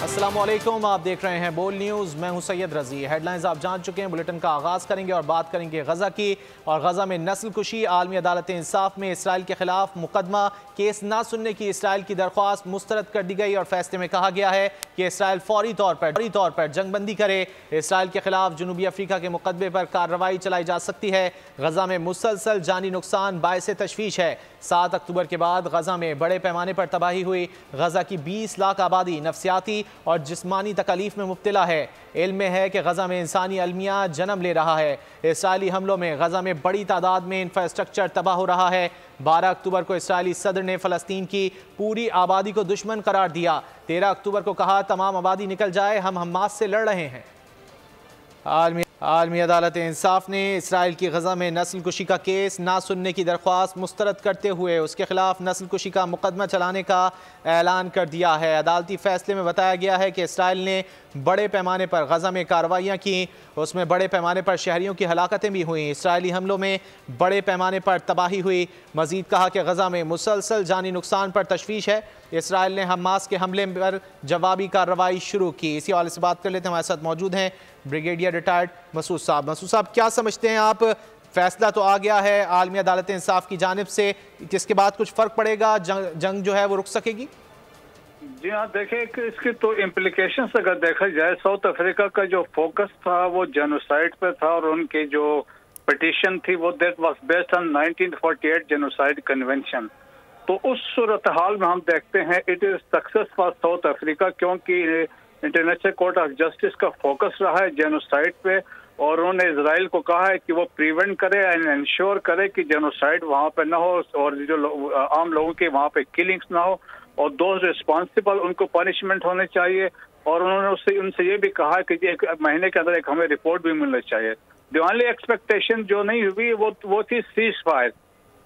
अस्सलामुअलैकुम, आप देख रहे हैं बोल न्यूज़। मैं हूं सैयद रजी। हेडलाइंस आप जान चुके हैं। बुलेटिन का आगाज़ करेंगे और बात करेंगे गजा की। और गजा में नस्ल कुशी, आलमी अदालत इंसाफ में इसराइल के खिलाफ मुकदमा, केस ना सुनने की इसराइल की दरख्वास्त मुस्तरद कर दी गई और फैसले में कहा गया है कि इसराइल फौरी तौर पर जंगबंदी करे। इसराइल के खिलाफ जनूबी अफ्रीका के मुकदमे पर कार्रवाई चलाई जा सकती है। गजा में मुसलसल जानी नुकसान बायस तशवीश है। 7 अक्टूबर के बाद गजा में बड़े पैमाने पर तबाही हुई। गजा की 20 लाख आबादी नफसियाती और जिस्मानी तकलीफ में मुब्तला है। इल्म में है कि गजा में इंसानी अलमिया जन्म ले रहा है। इसराइली हमलों में गजा में बड़ी तादाद में इंफ्रास्ट्रक्चर तबाह हो रहा है। 12 अक्टूबर को इसराइली सदर ने फ़लस्तीन की पूरी आबादी को दुश्मन करार दिया। 13 अक्टूबर को कहा तमाम आबादी निकल जाए, हम हमास से लड़ रहे हैं। आलमी अदालत इंसाफ ने इसराइल की गजा में नस्ल कुशी का केस ना सुनने की दरख्वास्त मुस्तरद करते हुए उसके खिलाफ नस्ल कुशी का मुकदमा चलाने का ऐलान कर दिया है। अदालती फैसले में बताया गया है कि इसराइल ने बड़े पैमाने पर गजा में कार्रवाइयाँ की, उसमें बड़े पैमाने पर शहरियों की हलाकतें भी हुई। इसराइली हमलों में बड़े पैमाने पर तबाही हुई। मजीद कहा कि गजा में मुसलसल जानी नुकसान पर तशवीश है। इसराइल ने हमास के हमले पर जवाबी कार्रवाई शुरू की। इसी हवाले से बात कर लेते हैं। हमारे साथ मौजूद हैं ब्रिगेडियर रिटायर्ड मसूद साहब। मसूद साहब, क्या समझते हैं आप? फैसला तो आ गया है आलमी अदालत इंसाफ की जानिब से, जिसके बाद कुछ फ़र्क पड़ेगा, जंग जो है वो रुक सकेगी? जी हाँ, देखिए कि इसकी तो इम्प्लीकेशंस अगर देखा जाए, साउथ अफ्रीका का जो फोकस था वो जेनोसाइड पे था और उनकी जो पिटीशन थी वो that was based on 1948 genocide convention. तो उस सूरत हाल में हम देखते हैं it is success for south Africa, क्योंकि इंटरनेशनल कोर्ट ऑफ जस्टिस का फोकस रहा है जेनोसाइड पे और उन्होंने इजराइल को कहा है कि वो प्रिवेंट करे एंड इंश्योर करे कि जेनोसाइड वहाँ पे ना हो और जो आम लोगों के वहाँ पे किलिंग्स ना हो और दोज रिस्पॉन्सिबल उनको पनिशमेंट होने चाहिए। और उन्होंने उनसे ये भी कहा कि एक महीने के अंदर एक हमें रिपोर्ट भी मिलनी चाहिए। द ओनली एक्सपेक्टेशन जो नहीं हुई वो थी सीज फायर।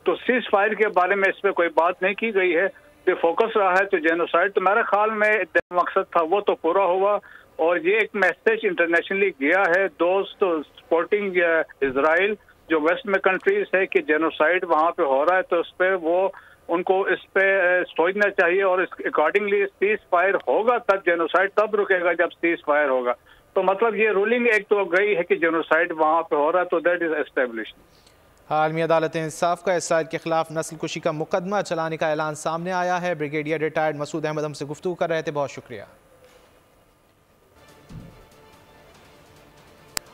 तो सीज फायर के बारे में इसमें कोई बात नहीं की गई है। जो फोकस रहा है तो जेनोसाइड, तो मेरे ख्याल में मकसद था वो तो पूरा हुआ और ये एक मैसेज इंटरनेशनली गया है दोस्त सपोर्टिंग इजराइल जो वेस्ट में कंट्रीज है कि जेनोसाइड वहाँ पे हो रहा है, तो उस पर वो उनको इस पे सोचना चाहिए और इस अकॉर्डिंगली सीज फायर होगा तब जेनोसाइड तब रुकेगा जब सीज फायर होगा। तो मतलब ये रूलिंग एक तो गई है कि जेनोसाइड वहाँ पे हो रहा है, तो दैट इज एस्टेब्लिश्ड। आलमी अदालत इंसाफ का इसराइल के खिलाफ नस्ल कुशी का मुकदमा चलाने का ऐलान सामने आया है। ब्रिगेडियर रिटायर्ड मसूद अहमद हमसे गुफ्तगू कर रहे थे, बहुत शुक्रिया।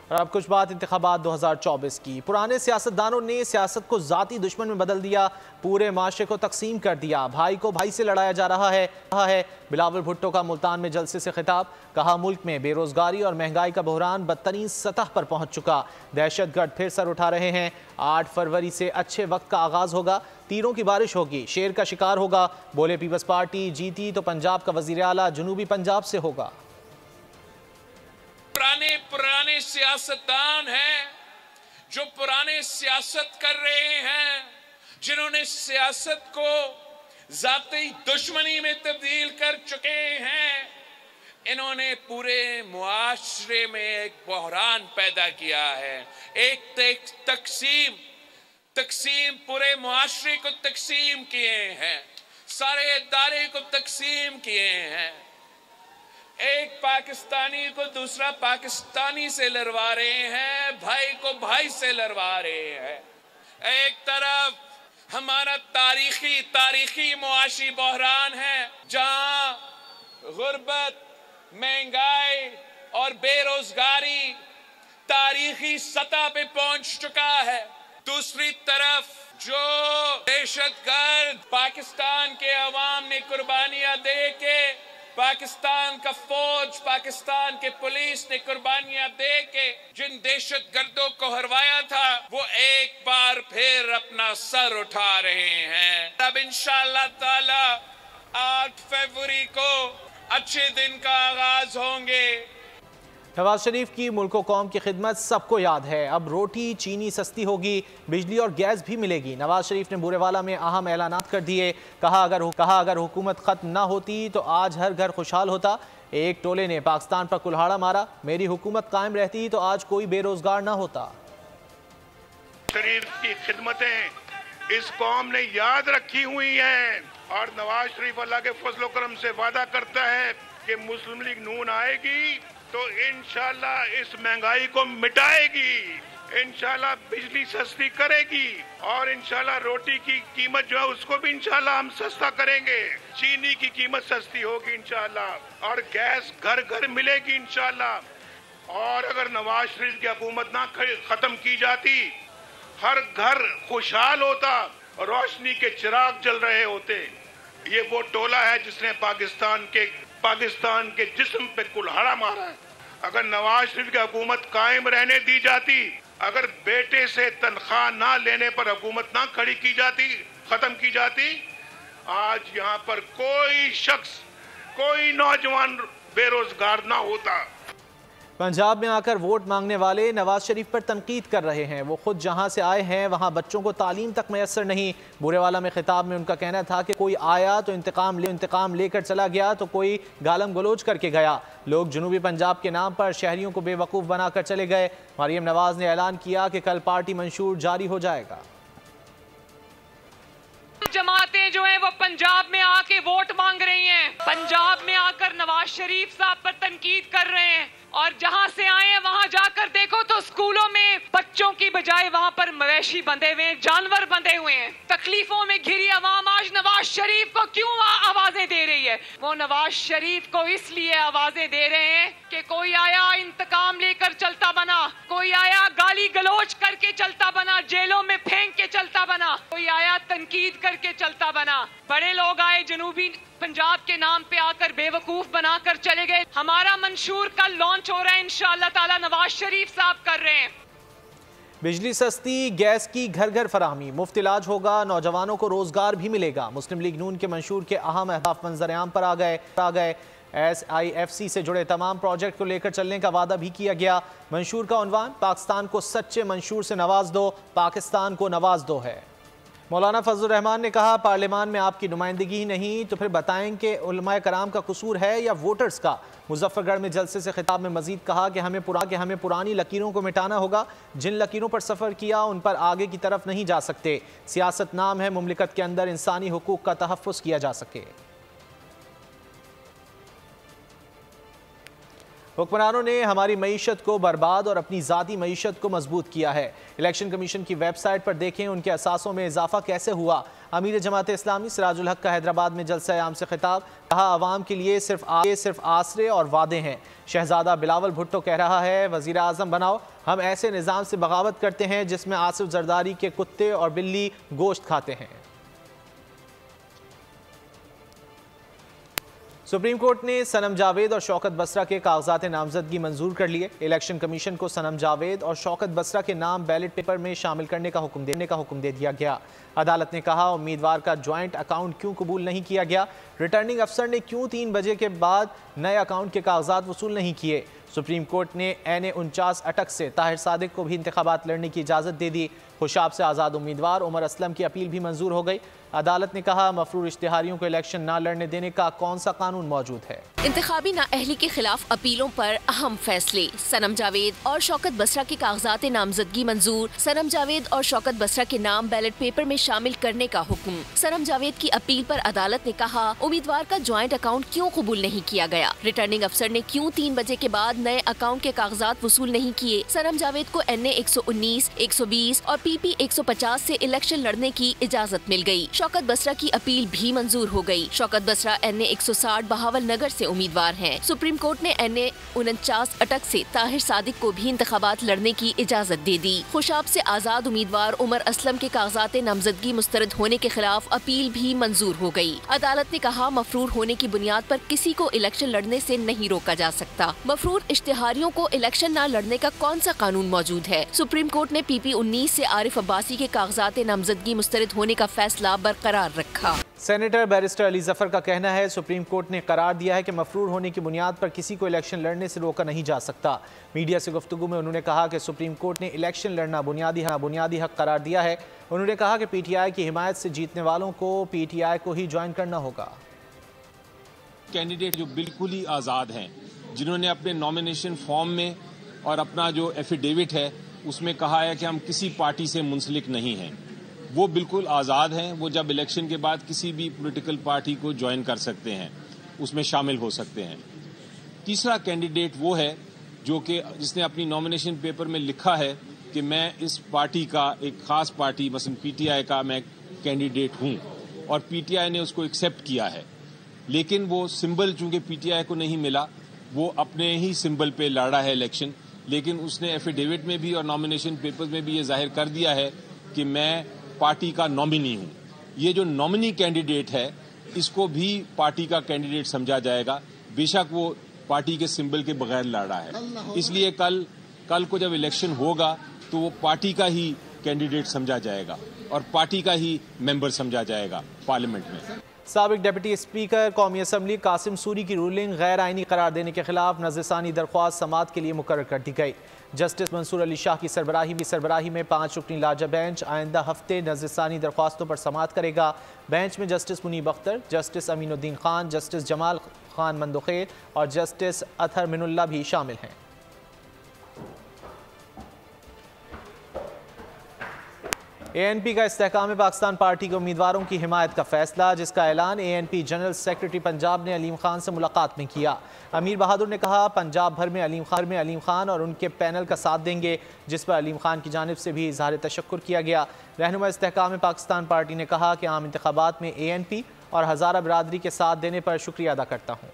और अब कुछ बात इंतखाबात 2024 की। पुराने सियासतदानों ने सियासत को ज़ाती दुश्मन में बदल दिया, पूरे माशरे को तकसीम कर दिया, भाई को भाई से लड़ाया जा रहा है। बिलावल भुट्टो का मुल्तान में जलसे से खिताब, कहा मुल्क में बेरोजगारी और महंगाई का बहरान बदतरीन सतह पर पहुंच चुका, दहशतगर्द फिर सर उठा रहे हैं। 8 फरवरी से अच्छे वक्त का आगाज होगा, तीरों की बारिश होगी, शेर का शिकार होगा। बोले पीपल्स पार्टी जीती तो पंजाब का वजीर आला जनूबी पंजाब से होगा। पुराने सियासतदान हैं जो पुराने सियासत कर रहे हैं, जिन्होंने सियासत को जाती दुश्मनी में तब्दील कर चुके हैं। इन्होंने पूरे मुआशरे में एक बहरान पैदा किया है, एक तकसीम पूरे मुआशरे को तकसीम किए हैं, सारे इदारे को तकसीम किए हैं। एक पाकिस्तानी को दूसरा पाकिस्तानी से लड़वा रहे हैं, भाई को भाई से लड़वा रहे हैं। एक तरफ हमारा तारीखी मुआशी बहरान है जहां गुर्बत, महंगाई और बेरोजगारी तारीखी सतह पे पहुंच चुका है। दूसरी तरफ जो दहशतगर्द पाकिस्तान के अवाम ने कुर्बानियां दे के, पाकिस्तान का फौज, पाकिस्तान के पुलिस ने कुर्बानियां दे के जिन दहशतगर्दों को हरवाया था, वो एक बार फिर अपना सर उठा रहे हैं। अब इंशाअल्लाह ताला 8 फरवरी को अच्छे दिन का आगाज होंगे। नवाज शरीफ की मुल्क व कौम की खिदमत सबको याद है। अब रोटी चीनी सस्ती होगी, बिजली और गैस भी मिलेगी। नवाज शरीफ ने बूरेवाला में अहम ऐलानात कर दिए। कहा अगर हुकूमत ख़त्म ना होती तो आज हर घर खुशहाल होता। एक टोले ने पाकिस्तान पर कुल्हाड़ा मारा, मेरी हुकूमत कायम रहती तो आज कोई बेरोजगार ना होता। शरीफ की खिदमतें इस कौम ने याद रखी हुई हैं और नवाज शरीफ अल्लाह के फजल करम से वादा करता है कि मुस्लिम लीग नून आएगी तो इंशाल्लाह इस महंगाई को मिटाएगी, इंशाल्लाह बिजली सस्ती करेगी और इंशाल्लाह रोटी की कीमत जो है उसको भी इंशाल्लाह हम सस्ता करेंगे, चीनी की कीमत सस्ती होगी इंशाल्लाह और गैस घर घर मिलेगी इंशाल्लाह। और अगर नवाज शरीफ की हुकूमत ना खत्म की जाती, हर घर खुशहाल होता, रोशनी के चिराग जल रहे होते। ये वो टोला है जिसने पाकिस्तान के जिस्म पे कुल्हाड़ा मारा है। अगर नवाज शरीफ की हुकूमत कायम रहने दी जाती, अगर बेटे से तनख्वाह ना लेने पर हुकूमत ना खड़ी की जाती, खत्म की जाती, आज यहाँ पर कोई शख्स, कोई नौजवान बेरोजगार ना होता। पंजाब में आकर वोट मांगने वाले नवाज शरीफ पर तनकीद कर रहे हैं। वो खुद जहां से आए हैं वहां बच्चों को तालीम तक मैसर नहीं। बुरेवाला में खिताब में उनका कहना था कि कोई आया तो इंतकाम लेकर चला गया तो कोई गालम गलोच करके गया। लोग जनूबी पंजाब के नाम पर शहरियों को बेवकूफ़ बनाकर चले गए। मरियम नवाज ने ऐलान किया कि कल पार्टी मंशूर जारी हो जाएगा। जमातें जो हैं वो पंजाब में आके वोट मांग रही हैं, पंजाब में आकर नवाज शरीफ साहब पर तनकीद कर रहे हैं और जहां से आए हैं वहां जाकर देखो तो स्कूलों में बच्चों की बजाय वहां पर मवेशी बंधे हुए हैं, जानवर बंधे हुए हैं। तकलीफों में घिरी अवाम आज नवाज शरीफ को क्यों आवाजें दे रही है? वो नवाज शरीफ को इसलिए आवाजें दे रहे हैं कि कोई आया इंतकाम लेकर चलता बना, कोई आया गाली गलोच करके चलता बना, जेलों में फेंक के चलता बना, कोई आया तनकीद करके चलता बना। बड़े लोग आए जनूबी पंजाब के नाम पे आकर बेवकूफ बनाकर चले गए। हमारा मंशूर कल लॉन्च हो रहा है, इंशाअल्लाह ताला नवाज शरीफ साहब कर रहे हैं। बिजली सस्ती, गैस की घर घर फराहमी, मुफ्त इलाज होगा, नौजवानों को रोजगार भी मिलेगा। मुस्लिम लीग नून के मंशूर के अहम अहदाफ मंजर-ए-आम पर आ गए। SIFC से जुड़े तमाम प्रोजेक्ट को लेकर चलने का वादा भी किया गया। मंशूर का उन्वान पाकिस्तान को सच्चे मंशूर से नवाज दो, पाकिस्तान को नवाज दो है। मौलाना फजल रहमान ने कहा, पार्लियामान में आपकी नुमाइंदगी ही नहीं तो फिर बताएं कि उलमाए कराम का कसूर है या वोटर्स का। मुजफ्फरगढ़ में जलसे से खिताब में मजीद कहा कि हमें पुरानी लकीरों को मिटाना होगा। जिन लकीरों पर सफ़र किया उन पर आगे की तरफ नहीं जा सकते। सियासत नाम है मुमलिकत के अंदर इंसानी हुकूक का तहफ़्फ़ुज़ किया जा सके। हुक्मरानों ने हमारी मईशत को बर्बाद और अपनी ज़ाती मईशत को मजबूत किया है। इलेक्शन कमीशन की वेबसाइट पर देखें उनके असासों में इजाफा कैसे हुआ। अमीर जमात इस्लामी सिराजुल हक का हैदराबाद में जलसा आम से खिताब, कहा आवाम के लिए सिर्फ आसरे और वादे हैं। शहजादा बिलावल भुट्टो कह रहा है, वज़ीर आज़म बनाओ, हम ऐसे निज़ाम से बगावत करते हैं जिसमें आसिफ जरदारी के कुत्ते और बिल्ली गोश्त खाते हैं। सुप्रीम कोर्ट ने सनम जावेद और शौकत बसरा के कागजात नामजदगी मंजूर कर लिए। इलेक्शन कमीशन को सनम जावेद और शौकत बसरा के नाम बैलेट पेपर में शामिल करने का हुक्म दे दिया गया। अदालत ने कहा, उम्मीदवार का ज्वाइंट अकाउंट क्यों कबूल नहीं किया गया? रिटर्निंग अफसर ने क्यों 3 बजे के बाद नए अकाउंट के कागजात वसूल नहीं किए? सुप्रीम कोर्ट ने NA49 अटक से ताहिर सादिक को भी इंतखाबात लड़ने की इजाज़त दे दी। खुशाब से आज़ाद उम्मीदवार उमर असलम की अपील भी मंजूर हो गई। अदालत ने कहा, मफरूर इश्तिहारियों को इलेक्शन न लड़ने देने का कौन सा कानून मौजूद है? इंतखाबी नाअहली के खिलाफ अपीलों पर अहम फैसले। सनम जावेद और शौकत बसरा के कागजात नामजदगी मंजूर। सनम जावेद और शौकत बसरा के नाम बैलेट पेपर में शामिल करने का हुक्म। सनम जावेद की अपील पर अदालत ने कहा, उम्मीदवार का ज्वाइंट अकाउंट क्यों कबूल नहीं किया गया? रिटर्निंग अफसर ने क्यों 3 बजे के बाद नए अकाउंट के कागजात वसूल नहीं किए? सनम जावेद को NA119, 120 और PP 150 से इलेक्शन लड़ने की इजाजत मिल गई। शौकत बसरा की अपील भी मंजूर हो गई। शौकत बसरा NA160 बहावल नगर से उम्मीदवार हैं। सुप्रीम कोर्ट ने NA49 अटक से ताहिर सादिक को भी इंतखाबात लड़ने की इजाजत दे दी। खुशाब से आजाद उम्मीदवार उमर असलम के कागजात नामजदगी मुस्तरद होने के खिलाफ अपील भी मंजूर हो गई। अदालत ने कहा, मफरूर होने की बुनियाद पर किसी को इलेक्शन लड़ने से नहीं रोका जा सकता। मफरूर इश्तिहारियों को इलेक्शन न लड़ने का कौन सा कानून मौजूद है? सुप्रीम कोर्ट ने PP19 से आरिफ अब्बासी के कागजात नामजदगी मुस्तरद होने का फैसला बरकरार रखा। सेनेटर बैरिस्टर अली जफर का कहना है, सुप्रीम कोर्ट ने करार दिया है कि मफरूर होने की बुनियाद पर किसी को इलेक्शन लड़ने से रोका नहीं जा सकता। मीडिया से गुफ्तगू में उन्होंने कहा कि सुप्रीम कोर्ट ने इलेक्शन लड़ना बुनियादी हक करार दिया है। उन्होंने कहा कि PTI की हिमायत से जीतने वालों को PTI को ही ज्वाइन करना होगा। कैंडिडेट जो बिल्कुल ही आज़ाद हैं, जिन्होंने अपने नॉमिनेशन फॉर्म में और अपना जो एफिडेविट है उसमें कहा है कि हम किसी पार्टी से मुंसलिक नहीं हैं, वो बिल्कुल आज़ाद हैं। वो जब इलेक्शन के बाद किसी भी पॉलिटिकल पार्टी को ज्वाइन कर सकते हैं, उसमें शामिल हो सकते हैं। तीसरा कैंडिडेट वो है जो कि जिसने अपनी नॉमिनेशन पेपर में लिखा है कि मैं इस पार्टी का, एक खास पार्टी मसलन पीटीआई का मैं कैंडिडेट हूं, और पीटीआई ने उसको एक्सेप्ट किया है। लेकिन वो सिंबल चूंकि पीटीआई को नहीं मिला, वो अपने ही सिंबल पे लड़ा है इलेक्शन। लेकिन उसने एफिडेविट में भी और नॉमिनेशन पेपर्स में भी ये जाहिर कर दिया है कि मैं पार्टी का नॉमिनी हूं। ये जो नॉमिनी कैंडिडेट है, इसको भी पार्टी का कैंडिडेट समझा जाएगा, बेशक वो पार्टी के सिंबल के बगैर लड़ा है। इसलिए कल को जब इलेक्शन होगा तो वो पार्टी का ही कैंडिडेट समझा जाएगा और पार्टी का ही मेंबर समझा जाएगा पार्लियामेंट में। साबिक डिप्टी स्पीकर कौमी असम्बली कासिम सूरी की रूलिंग गैर आइनी करार देने के खिलाफ नज़रसानी दरख्वास्त समाअत के लिए मुकर्रर कर दी गई। जस्टिस मंसूर अली शाह की सरबराही में 5 रुकनी लार्जर बेंच आइंदा हफ्ते नज़रसानी दरख्वास्तों पर समाअत करेगा। बेंच में justice Munib Akhtar, justice Aminuddin Khan, justice Jamal Khan Mandokhail और जस्टिस अतहर मिनुल्लाह भी शामिल हैं। ANP का इस्तेहकाम पाकिस्तान पार्टी के उम्मीदवारों की हिमायत का फैसला, जिसका ऐलान ANP जनरल सेक्रेटरी पंजाब ने अलीम खान से मुलाकात में किया। अमीर बहादुर ने कहा पंजाब भर में अलीम खान और उनके पैनल का साथ देंगे, जिस पर अलीम खान की जानिब से भी इजहार तशक्कुर किया गया। रहनुमा इस्तेहकाम पाकिस्तान पार्टी ने कहा कि आम इंतखाबात में ANP और हज़ारा बिरादरी के साथ देने पर शुक्रिया अदा करता हूँ।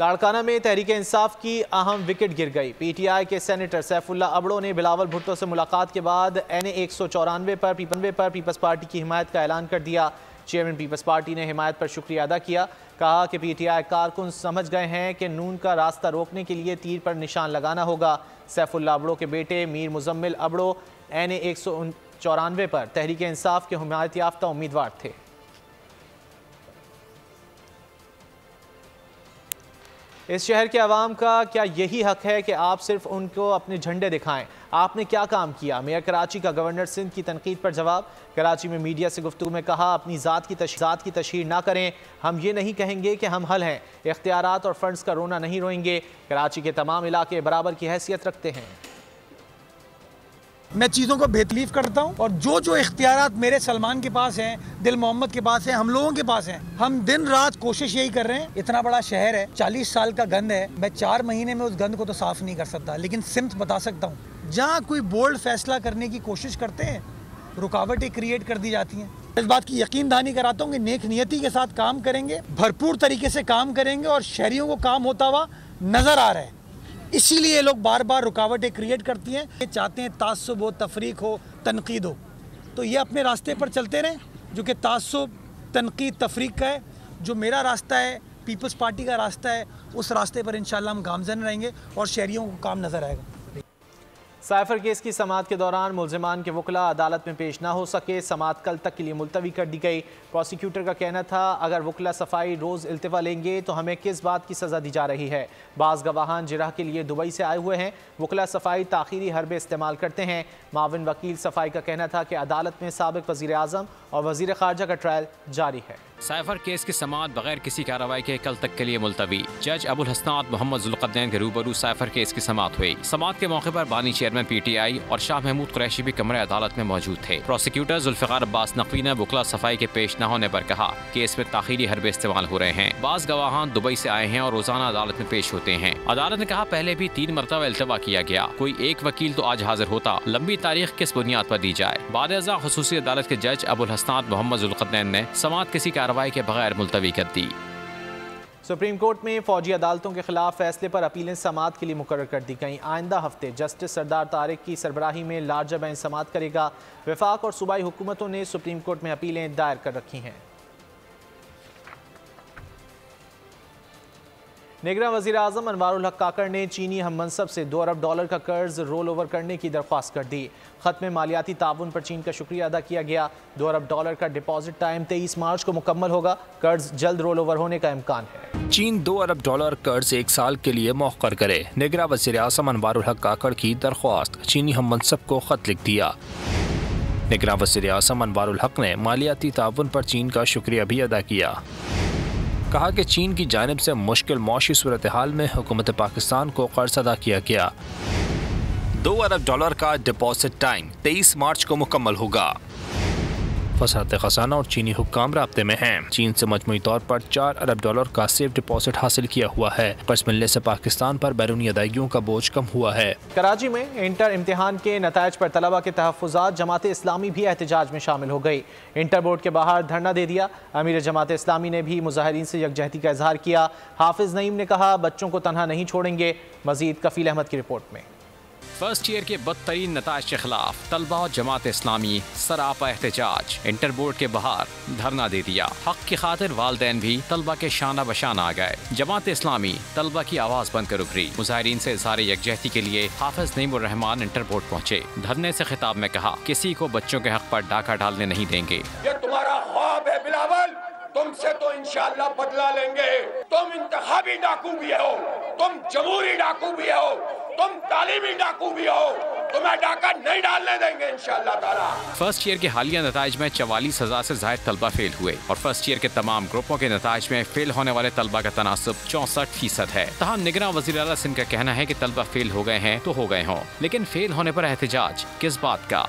लाड़काना में तहरीक इंसाफ की अहम विकेट गिर गई। PTI के सेनेटर सैफुल्ला अबड़ो ने बिलावल भुट्टो से मुलाकात के बाद NA 194 पर पीपल्स पार्टी की हिमायत का ऐलान कर दिया। चेयरमैन पीपल्स पार्टी ने हिमायत पर शुक्रिया अदा किया। कहा कि PTI कारकुन समझ गए हैं कि नून का रास्ता रोकने के लिए तीर पर निशान लगाना होगा। सैफुल्ला अबड़ो के बेटे मीर मुजम्मिल अबड़ो NA 194 पर तहरीक इंसाफ के हिमायत याफ्ता उम्मीदवार थे। इस शहर के अवाम का क्या यही हक है कि आप सिर्फ उनको अपने झंडे दिखाएं? आपने क्या काम किया? मेयर कराची का गवर्नर सिंध की तनकीद पर जवाब। कराची में मीडिया से गुफ्तगू में कहा अपनी ज़ात की तशहीर ना करें। हम ये नहीं कहेंगे कि हम हल हैं। इख्तियारात और फंड्स का रोना नहीं रोएंगे। कराची के तमाम इलाके बराबर की हैसियत रखते हैं। मैं चीज़ों को बेतलीफ करता हूँ और जो इख्तियारात मेरे सलमान के पास हैं, दिल मोहम्मद के पास हैं, हम लोगों के पास हैं, हम दिन रात कोशिश यही कर रहे हैं। इतना बड़ा शहर है, 40 साल का गंद है, मैं 4 महीने में उस गंद को तो साफ नहीं कर सकता, लेकिन सिमत बता सकता हूँ। जहाँ कोई बोल्ड फैसला करने की कोशिश करते हैं, रुकावटें क्रिएट कर दी जाती हैं। इस बात की यकीन दहानी कराता हूँ कि नेक नियति के साथ काम करेंगे, भरपूर तरीके से काम करेंगे और शहरियों को काम होता हुआ नजर आ रहा है। इसीलिए ये लोग बार बार रुकावटें क्रिएट करती हैं। ये चाहते हैं तासुब हो, तफरीक हो, तनकीद हो, तो ये अपने रास्ते पर चलते रहें जो कि तासुब, तनकीद, तफरीक का है। जो मेरा रास्ता है, पीपल्स पार्टी का रास्ता है, उस रास्ते पर इंशाल्लाह हम गामजन रहेंगे और शहरियों को काम नजर आएगा। साइफर केस की समाअत के दौरान मुल्जिमान के वकला अदालत में पेश ना हो सके। समाअत कल तक के लिए मुलतवी कर दी गई। प्रोसिक्यूटर का कहना था अगर वकला सफाई रोज़ इल्तिवा लेंगे तो हमें किस बात की सज़ा दी जा रही है। बाज़ गवाहान जिरह के लिए दुबई से आए हुए हैं। वकला सफाई ताख़ीरी हरबे इस्तेमाल करते हैं। माविन वकील सफाई का कहना था कि अदालत में साबिक़ वज़ीर आज़म और वज़ीर ख़ारजा का ट्रायल जारी है। साइफर केस की समाअत बगैर किसी कार्रवाई के कल तक के लिए मुलतवी। जज अबुल हसनात मोहम्मद जुल्क़रनैन के रूबरू साइफर केस की समाअत हुई। समाअत के मौके पर बानी चेयरमैन PTI और शाह महमूद कुरैशी भी कमरे अदालत में मौजूद थे। प्रोसिक्यूटर जुल्फ़िकार अब्बास नकवी ने वकला सफाई के पेश न होने पर कहा केस में ताख़ीरी हरबे इस्तेमाल हो रहे हैं। बाज़ गवाहान दुबई से आए हैं और रोजाना अदालत में पेश होते हैं। अदालत ने कहा पहले भी 3 मरतबा इल्तवा किया गया, कोई एक वकील तो आज हाजिर होता, लंबी तारीख किस बुनियाद पर दी जाए। बाद खुसूसी अदालत के जज अबुल हसनात मोहम्मद जुल्क़रनैन ने समाअत किसी कार्रवाई के बगैर मुलतवी कर दी। सुप्रीम कोर्ट में फौजी अदालतों के खिलाफ फैसले पर अपीलें समाअत के लिए मुकर्रर कर दी गई। आइंदा हफ्ते जस्टिस सरदार तारिक की सरबराही में लार्जर बेंच समाअत करेगा। वफाक और सूबाई हुकूमतों ने सुप्रीम कोर्ट में अपीलें दायर कर रखी हैं। निगरान वज़ीर आज़म अनवारुल हक काकड़ ने चीनी हम मनसब से $2 अरब का कर्ज रोल ओवर करने की दरख्वास्त कर दी। खत में मालियाती ताउन पर चीन का शुक्रिया अदा किया गया। $2 अरब का डिपॉजिट टाइम 23 मार्च को मुकम्मल होगा। कर्ज जल्द रोल ओवर होने का इम्कान है। चीन $2 अरब कर्ज 1 साल के लिए मौखर करे। निगरान वज़ीर आज़म अनवारुल हक काकड़ की दरख्वास्त। चीनी हम मनसब को खत लिख दिया। निगरान वज़ीर आज़म अनवारुल हक ने मालियाती ताउन पर चीन का शुक्रिया भी अदा किया। कहा कि चीन की जानिब से मुश्किल मौशी सूरत हाल में हुकूमत पाकिस्तान को कर्ज अदा किया गया। $2 अरब का डिपॉजिट टाइम 23 मार्च को मुकम्मल होगा। वज़ारत ख़ज़ाना और चीनी हुक्काम राब्ते में हैं। चीन से मजमूई तौर पर $4 अरब का सेफ डिपॉजिट हासिल किया हुआ है। कर्ज मिलने से पाकिस्तान पर बैरूनी अदायगियों का बोझ कम हुआ है। कराची में इंटर इम्तिहान के नताइज पर तलबा के तहफ़्फ़ुज़ात, जमात इस्लामी भी एहतजाज में शामिल हो गई। इंटर बोर्ड के बाहर धरना दे दिया। अमीर जमात इस्लामी ने भी मुजाहिरीन से यकजहती का इजहार किया। हाफिज नईम ने कहा, बच्चों को तनहा नहीं छोड़ेंगे। मजीद कफील अहमद की रिपोर्ट में। फर्स्ट ईयर के बदतरीन नताइज के खिलाफ तलबा और जमात इस्लामी सरापा एहतजाज, इंटर बोर्ड के बाहर धरना दे दिया। हक की खातिर वालदैन भी तलबा के शाना बशाना आ गए। जमात इस्लामी तलबा की आवाज बंद कर उभरी। मुजाहिरीन से इज़हार यकजहती के लिए हाफिज नईम उर रहमान इंटर बोर्ड पहुँचे। धरने से खिताब में कहा, किसी को बच्चों के हक पर डाका डालने नहीं देंगे। ये तुम्हारा ख्वाब है बिलावल, तुमसे तो इंशाअल्लाह बदला लेंगे। तुम इंतखाबी डाकू भी हो, तुम जमहूरी डाकू भी हो, तुम तालीमी डाकू भी हो, तुम्हें डाका नहीं डालने देंगे इंशाअल्लाह ताला। फर्स्ट ईयर के हालिया नताइज में 44,000 से ज्यादा तलबा फेल हुए और फर्स्ट ईयर के तमाम ग्रुपों के नताइज में फेल होने वाले तलबा का तनासब 64% है। तहम निगरान वज़ीर आला सिंध का कहना है कि तलबा फेल हो गए हैं तो हो गए हों, लेकिन फेल होने पर एहतजाज किस बात का।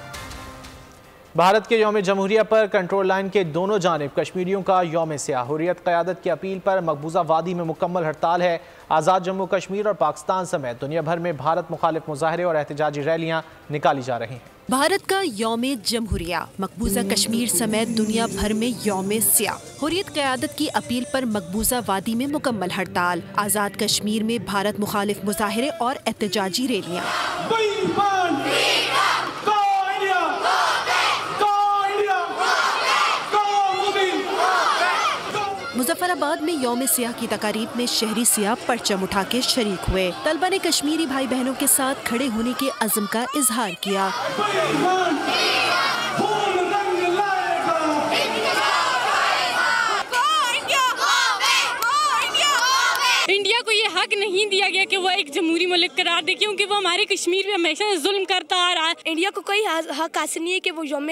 भारत के यौम जमहूरिया पर कंट्रोल लाइन के दोनों जानिब कश्मीरियों का यौम स्याह। हुर्रियत क़यादत की अपील पर मकबूजा वादी में मुकम्मल हड़ताल है। आज़ाद जम्मू कश्मीर और पाकिस्तान समेत दुनिया भर में भारत मुखालिफ मुजाहरे और एहतजाजी रैलियाँ निकाली जा रही हैं। भारत का यौम जमहूरिया, मकबूजा कश्मीर समेत दुनिया भर में यौम स्याह। हुर्रियत क़यादत की अपील पर मकबूजा वादी में मुकम्मल हड़ताल। आज़ाद कश्मीर में भारत मुखालिफ मुजाहरे और एहतजाजी रैलियाँ। मुजफ्फराबाद में यौम सियाह की तकारीब में शहरी सियाह परचम उठा के शरीक हुए। तलबा ने कश्मीरी भाई बहनों के साथ खड़े होने के अज़्म का इजहार किया। इंडिया को ये हक नहीं दिया गया कि वो एक जमहूरी मुल्क करार दे, क्योंकि वो हमारे कश्मीर में हमेशा जुल्म करता आ रहा है। इंडिया को कोई हक हासिल नहीं है कि वो यौम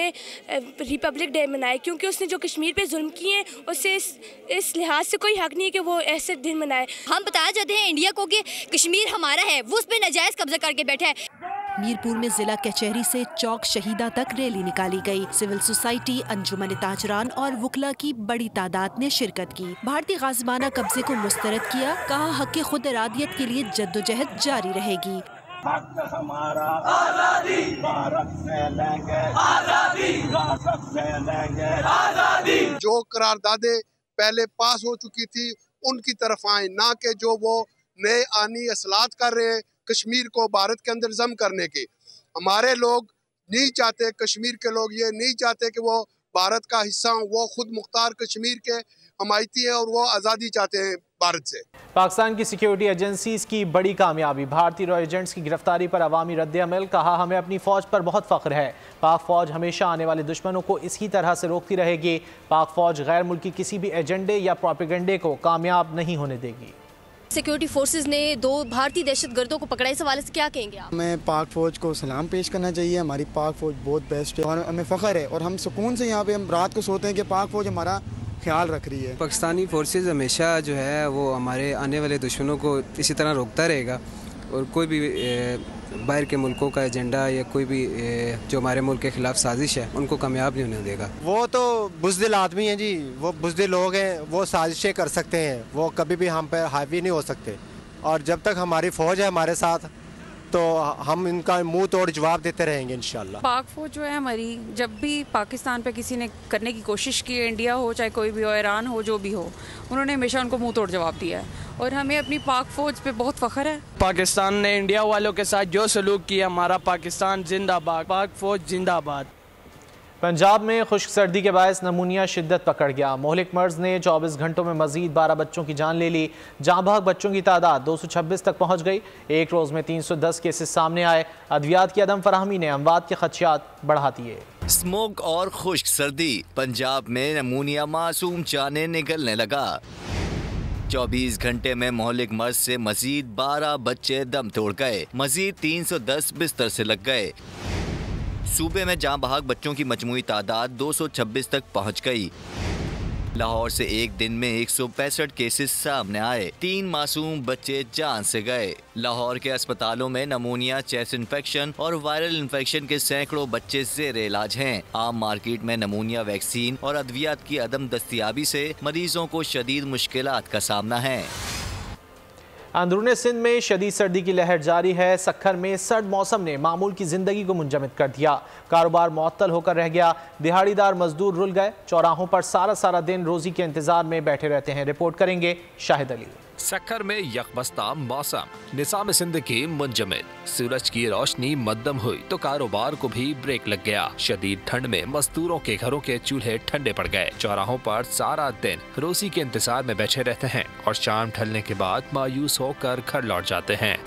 रिपब्लिक डे मनाए, क्योंकि उसने जो कश्मीर पे जुल्म किए हैं उससे इस लिहाज से कोई हक नहीं है कि वो ऐसे दिन मनाए। हम बताया जाते हैं इंडिया को कि कश्मीर हमारा है, वो उस पर नाजायज कब्जा करके बैठा है। मीरपुर में जिला कचहरी से चौक शहीदा तक रैली निकाली गई। सिविल सोसाइटी, अंजुमन ताजरान और वकला की बड़ी तादाद ने शिरकत की। भारतीय गाज़िबाना कब्जे को मुस्तरद किया। कहा, हक खुद इरादियत के लिए जद्दोजहद जारी रहेगी। हक हमारा, आजादी भारत से लेंगे, आजादी रियासत से लेंगे, आजादी। जो करारदादे पहले पास हो चुकी थी उनकी तरफ आए, ना कि जो वो नए आनी असलात कर रहे हैं कश्मीर को भारत के अंदर जम करने की। हमारे लोग नहीं चाहते, कश्मीर के लोग ये नहीं चाहते कि वो भारत का हिस्सा हो। वो खुद मुख्तार कश्मीर के हमायती हैं और वो आज़ादी चाहते हैं भारत से। पाकिस्तान की सिक्योरिटी एजेंसीज की बड़ी कामयाबी, भारतीय रॉ एजेंट्स की गिरफ्तारी पर अवामी रद्द-ए-अमल। कहा, हमें अपनी फ़ौज पर बहुत फ़ख्र है। पाक फ़ौज हमेशा आने वाले दुश्मनों को इसी तरह से रोकती रहेगी। पाक फ़ौज गैर मुल्की किसी भी एजेंडे या प्रोपेगेंडे को कामयाब नहीं होने देगी। सिक्योरिटी फोर्सेस ने 2 भारतीय दहशतगर्दों को पकड़ा, इस हवाले से क्या कहेंगे आप? हमें पाक फौज को सलाम पेश करना चाहिए। हमारी पाक फौज बहुत बेस्ट है और हमें फ़ख्र है और हम सुकून से यहाँ पे हम रात को सोते हैं कि पाक फौज हमारा ख्याल रख रही है। पाकिस्तानी फोर्सेस हमेशा जो है वो हमारे आने वाले दुश्मनों को इसी तरह रोकता रहेगा और कोई भी बाहर के मुल्कों का एजेंडा या कोई भी जो हमारे मुल्क के खिलाफ साजिश है उनको कामयाब नहीं होने देगा। वो तो बुज़दिल आदमी हैं जी, वो बुज़दिल लोग हैं, वो साजिशें कर सकते हैं, वो कभी भी हम पे हावी नहीं हो सकते। और जब तक हमारी फ़ौज है हमारे साथ तो हम इनका मुंह तोड़ जवाब देते रहेंगे इंशाल्लाह। पाक फौज जो है हमारी, जब भी पाकिस्तान पे किसी ने करने की कोशिश की है, इंडिया हो चाहे कोई भी हो, ईरान हो, जो भी हो, उन्होंने हमेशा उनको मुंह तोड़ जवाब दिया है और हमें अपनी पाक फौज पे बहुत फख्र है। पाकिस्तान ने इंडिया वालों के साथ जो सलूक किया, हमारा पाकिस्तान जिंदाबाद, पाक फौज जिंदाबाद। पंजाब में खुश्क सर्दी के बायस नमूनिया शिद्दत पकड़ गया। मोहलिक मर्ज ने 24 घंटों में मजीद 12 बच्चों की जान ले ली। जाँ बहक बच्चों की तादाद 226 तक पहुँच गई। एक रोज़ में 310 केसेस सामने आए। अद्वियात की अदम फराहमी ने अमवात के खदशात बढ़ा दिए। स्मोक और खुश्क सर्दी, पंजाब में नमूनिया मासूम जाने निकलने लगा। 24 घंटे में मोहलिक मर्ज से मजीद 12 बच्चे दम तोड़ गए। मजीद 310 बिस्तर से लग गए। सूबे में जाँ बहक बच्चों की मजमूई तादाद 226 तक पहुँच गई। लाहौर से एक दिन में 165 केसेस सामने आए, 3 मासूम बच्चे जान से गए। लाहौर के अस्पतालों में नमूनिया, चेस्ट इन्फेक्शन और वायरल इन्फेक्शन के सैकड़ों बच्चे ज़ेर इलाज हैं। आम मार्केट में नमूनिया वैक्सीन और अद्वियात की अदम दस्तियाबी से मरीजों को शदीद मुश्किलात का सामना है। अंदरूनी सिंध में शदीद सर्दी की लहर जारी है। सक्खर में सर्द मौसम ने मामूल की जिंदगी को मुंजमद कर दिया। कारोबार मुअत्तल होकर रह गया। दिहाड़ीदार मजदूर रुल गए। चौराहों पर सारा दिन रोजी के इंतजार में बैठे रहते हैं। रिपोर्ट करेंगे शाहिद अली। सक्खर में यकबस्ता मौसम, निज़ाम सिंध की मुंजमद। सूरज की रोशनी मद्दम हुई तो कारोबार को भी ब्रेक लग गया। शदीद ठंड में मजदूरों के घरों के चूल्हे ठंडे पड़ गए। चौराहों पर सारा दिन रोजी के इंतजार में बैठे रहते हैं और शाम ढलने के बाद मायूस होकर घर लौट जाते हैं।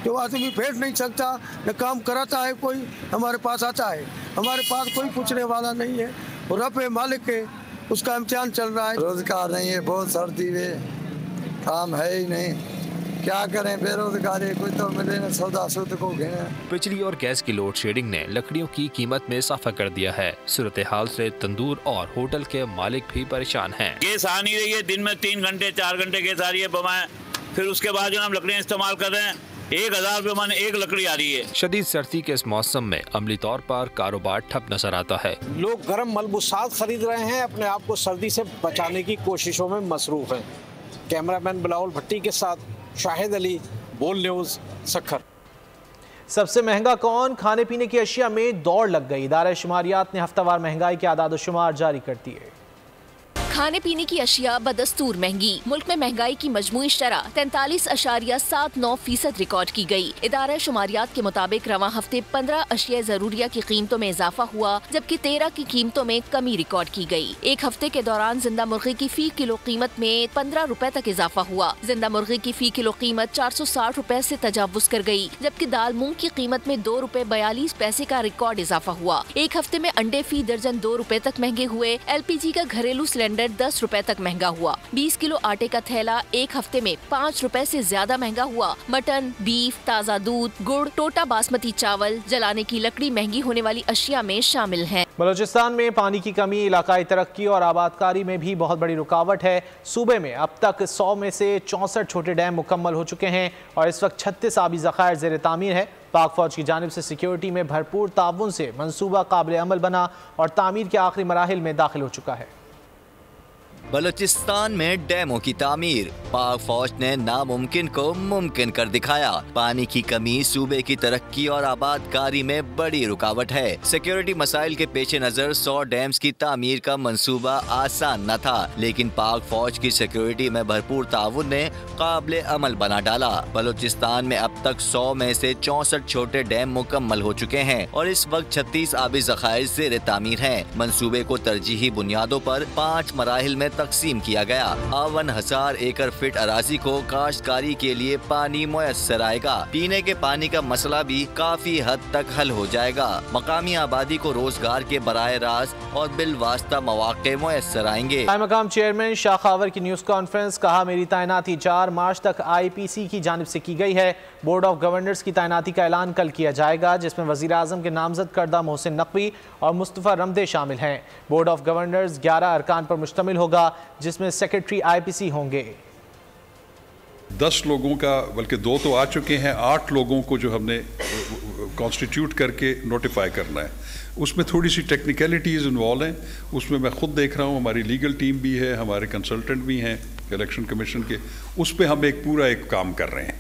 जो आदमी बैठ नहीं सकता, न काम कराता है कोई, हमारे पास आता है, हमारे पास कोई पूछने वाला नहीं है। और रब मालिक के उसका इम्तिहान चल रहा है। रोजगार नहीं है, बहुत सर्दी में काम है ही नहीं, क्या करें बेरोजगारी, कुछ तो मिले न सौदा सूद को घेरे। बिजली और गैस की लोड शेडिंग ने लकड़ियों की कीमत में इजाफा कर दिया है। सूरत हाल से तंदूर और होटल के मालिक भी परेशान हैं। गैस आ नहीं रही है, दिन में 3 घंटे 4 घंटे गैस आ रही है बमाए, फिर उसके बाद जो हम लकड़ियाँ इस्तेमाल कर रहे हैं 1000 रुपये मन एक लकड़ी आ रही है। शदीद सर्दी के इस मौसम में अमली तौर पर कारोबार ठप नजर आता है। लोग गर्म मलबूसात खरीद रहे हैं, अपने आप को सर्दी से बचाने की कोशिशों में मसरूफ हैं। कैमरामैन बिलावल भट्टी के साथ शाहिद अली, बोल न्यूज़, सक्खर। सबसे महंगा कौन? खाने पीने की अशिया में दौड़ लग गई। इदारा शुमारियात ने हफ्तावार महंगाई के आदाद शुमार जारी कर दिए। खाने पीने की अशिया बदस्तूर महंगी। मुल्क में महंगाई की मजमूई शरह 43.79% रिकॉर्ड की गई। इदारा शुमारियात के मुताबिक रवां हफ्ते 15 अशिया जरूरिया की कीमतों में इजाफा हुआ, जबकि 13 की कीमतों में कमी रिकॉर्ड की गई। एक हफ्ते के दौरान जिंदा मुर्गी की फी किलो कीमत में 15 रुपए तक इजाफा हुआ। जिंदा मुर्गी की फी किलो कीमत 460 रुपए से तजावुज कर गई, जबकि दाल मूंग की कीमत में 2 रुपए 42 पैसे का रिकॉर्ड इजाफा हुआ। एक हफ्ते में अंडे फी दर्जन 2 रुपए तक महंगे हुए। LPG का घरेलू सिलेंडर 10 रुपए तक महंगा हुआ। 20 किलो आटे का थैला एक हफ्ते में 5 रुपए से ज्यादा महंगा हुआ। मटन, बीफ, ताज़ा दूध, गुड़, टोटा बासमती चावल, जलाने की लकड़ी महंगी होने वाली अशिया में शामिल हैं। बलूचिस्तान में पानी की कमी इलाकाई तरक्की और आबादकारी में भी बहुत बड़ी रुकावट है। सूबे में अब तक 100 में से 64 छोटे डैम मुकम्मल हो चुके हैं और इस वक्त 36 आबी ज़खायर ज़ेर तामीर है। पाक फौज की जानिब से सिक्योरिटी में भरपूर ताउन से मंसूबा काबिल अमल बना और तामीर के आखिरी मराहिल में दाखिल हो चुका है। बलूचिस्तान में डैमों की तामीर, पाक फौज ने नामुमकिन को मुमकिन कर दिखाया। पानी की कमी सूबे की तरक्की और आबादकारी में बड़ी रुकावट है। सिक्योरिटी मसाइल के पेश नजर 100 डैम्स की तामीर का मंसूबा आसान न था, लेकिन पाक फौज की सिक्योरिटी में भरपूर ताउन ने काबिल अमल बना डाला। बलूचिस्तान में अब तक 100 में से 64 छोटे डैम मुकम्मल हो चुके हैं और इस वक्त 36 आबी ज़खायर ज़ेर तामीर हैं। मंसूबे को तरजीही बुनियादों पर 5 मराहिल में तकसीम किया गया। 52,000 एकड़ फीट अराजी को काश्तकारी के लिए पानी मुयस्सर आएगा। पीने के पानी का मसला भी काफी हद तक हल हो जाएगा। मकामी आबादी को रोजगार के बराह रास्त और बिलवास्ता मौके मुयस्सर आएंगे। मकाम चेयरमैन शाह खावर की न्यूज कॉन्फ्रेंस, कहा मेरी तैनाती 4 मार्च तक IPC की जानिब से की गई है। बोर्ड ऑफ गवर्नर्स की तैनाती का ऐलान कल किया जाएगा, जिसमें वजीर आजम के नामजद करदा मोहसिन नकवी और मुस्तफ़ा रमदे शामिल हैं। बोर्ड ऑफ गवर्नर्स 11 अरकान पर मुश्तमिल होगा, जिसमें सेक्रेटरी IPC होंगे। 10 लोगों का, बल्कि 2 तो आ चुके हैं, 8 लोगों को जो हमने कॉन्स्टिट्यूट करके नोटिफाई करना है। उसमें थोड़ी सी टेक्निकलिटीज़ इन्वॉल्व हैं। उसमें मैं खुद देख रहा हूँ, हमारी लीगल टीम भी है, हमारे कंसल्टेंट भी हैं इलेक्शन कमीशन के। उस पर हम एक काम कर रहे हैं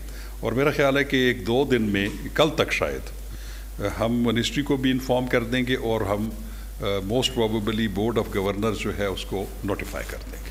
और मेरा ख्याल है कि 1-2 दिन में, कल तक शायद हम मिनिस्ट्री को भी इन्फॉर्म कर देंगे और हम most probably board of governors जो है उसको नोटिफाई कर देंगे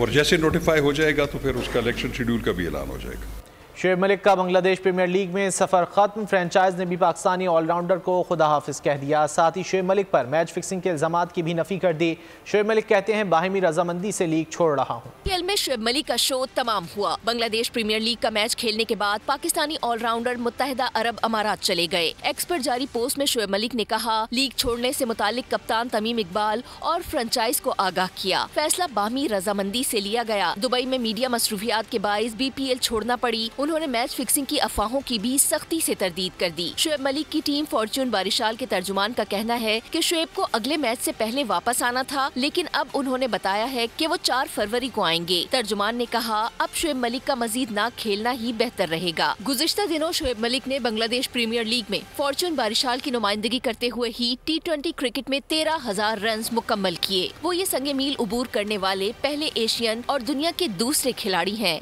और जैसे नोटिफाई हो जाएगा तो फिर उसका इलेक्शन शेड्यूल का भी ऐलान हो जाएगा। शुएब मलिक का बांग्लादेश प्रीमियर लीग में सफर खत्म। फ्रेंचाइज ने भी पाकिस्तानी ऑलराउंडर को खुदा हाफिज कह दिया। साथ ही शुएब मलिक पर मैच फिक्सिंग के इल्जामात की भी नफी कर दी। शुएब मलिक कहते हैं बाहिमी रजामंदी से लीग छोड़ रहा हूँ। खेल में शुएब मलिक का शो तमाम हुआ। बांग्लादेश प्रीमियर लीग का मैच खेलने के बाद पाकिस्तानी ऑलराउंडर मुत्तहिदा अरब अमारात चले गए। एक्स पर जारी पोस्ट में शुएब मलिक ने कहा, लीग छोड़ने से मुतालिक कप्तान तमीम इकबाल और फ्रेंचाइज को आगाह किया। फैसला बाहिमी रजामंदी से लिया गया। दुबई में मीडिया मसरूफियात के बाइस BPL छोड़ना पड़ी। उन्होंने मैच फिक्सिंग की अफवाहों की भी सख्ती से तरदीद कर दी। शुएब मलिक की टीम फॉर्चून बारिशाल के तर्जुमान का कहना है कि शुएब को अगले मैच से पहले वापस आना था, लेकिन अब उन्होंने बताया है कि वो 4 फरवरी को आएंगे। तर्जुमान ने कहा, अब शुएब मलिक का मजीद ना खेलना ही बेहतर रहेगा। गुज़िश्ता दिनों शुएब मलिक ने बांग्लादेश प्रीमियर लीग में फॉर्चून बारिशाल की नुमाइंदगी करते हुए ही T20 क्रिकेट में 13,000 रन मुकम्मल किए। वो ये संगे मील उबूर करने वाले पहले एशियन और दुनिया के दूसरे खिलाड़ी हैं।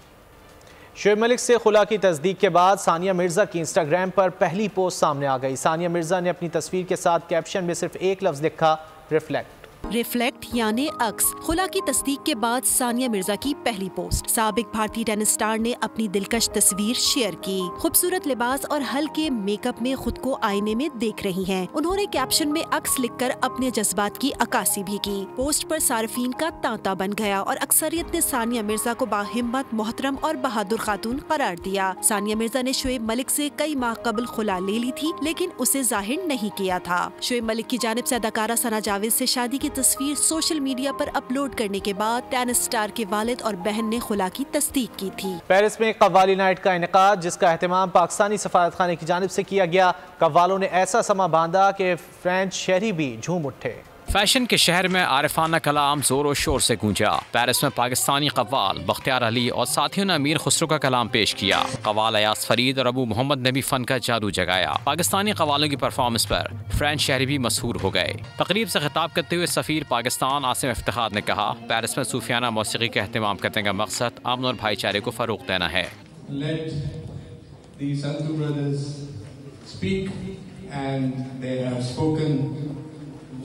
शुएब मलिक से खुला की तस्दीक के बाद सानिया मिर्जा की इंस्टाग्राम पर पहली पोस्ट सामने आ गई। सानिया मिर्जा ने अपनी तस्वीर के साथ कैप्शन में सिर्फ एक लफ्ज लिखा, रिफ्लेक्ट। रिफ्लेक्ट यानी अक्स। खुला की तस्दीक के बाद सानिया मिर्जा की पहली पोस्ट। साबिक भारतीय टेनिस स्टार ने अपनी दिलकश तस्वीर शेयर की। खूबसूरत लिबास और हल्के मेकअप में खुद को आईने में देख रही हैं। उन्होंने कैप्शन में अक्स लिखकर अपने जज्बात की अक्कासी भी की। पोस्ट पर सार्फिन का तांता बन गया और अक्सरियत ने सानिया मिर्जा को बाहिम्मत, मोहतरम और बहादुर खातून करार दिया। सानिया मिर्जा ने शुएब मलिक से कई माह कबल खुला ले ली थी, लेकिन उसे जाहिर नहीं किया था। शुएब मलिक की जानिब से अदाकारा सना जावेद से शादी की तस्वीर सोशल मीडिया पर अपलोड करने के बाद टेनिस स्टार के वालिद और बहन ने खुला की तस्दीक की थी। पेरिस में कव्वाली नाइट का इनेकाद, जिसका एहतमाम पाकिस्तानी सफारतखाने की जानिब से किया गया। कव्वालों ने ऐसा समा बांधा कि फ्रेंच शहरी भी झूम उठे। फैशन के शहर में आरिफाना कलाम जोर और शोर से गूंजा। पेरिस में पाकिस्तानी कव्वाल बख्तियार अली और साथियों ने अमीर खुसरो का कलाम पेश किया। कव्वाल अयास फरीद और अबू मोहम्मद ने भी फन का जादू जगाया। पाकिस्तानी कव्वालों की परफॉर्मेंस पर फ्रेंच शहरी भी मशहूर हो गए। तकरीब से खिताब करते हुए सफीर पाकिस्तान आसिम इफ्तिखार ने कहा, पेरिस में सूफियाना मौसीकी का एहतमाम करने का मकसद अमन और भाईचारे को फरोग देना है।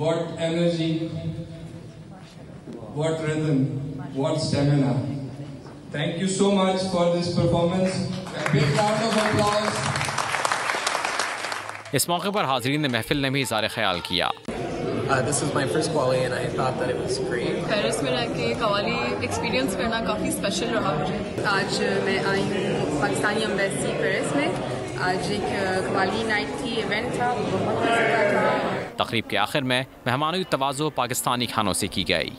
What energy, what rhythm, what stamina. Thank you so much for this performance. A big round of applause. इस मौके पर हाज़रीन ने महफिल ने भी इज़हार ख्याल किया। This is my first Qawwali and I thought that it was great. Paris में रह के कव्वाली एक्सपीरियंस करना काफ़ी स्पेशल रहा मुझे। आज मैं आई हूँ पाकिस्तानी एम्बेसी पेरिस में। आज एक कव्वाली नाइट थी, इवेंट था, बहुत मज़ेदार था। तकरीब के आखिर में मेहमानों की तवाज़ो पाकिस्तानी खानों से की गई।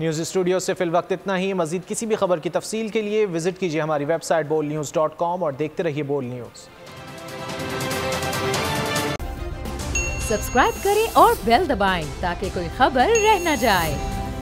न्यूज़ स्टूडियो से फिल वक्त इतना ही। मज़ीद किसी भी खबर की तफसील के लिए विजिट कीजिए हमारी वेबसाइट bolnews.com और देखते रहिए बोल न्यूज़। सब्सक्राइब करें और बेल दबाएं ताकि कोई खबर रह न जाए।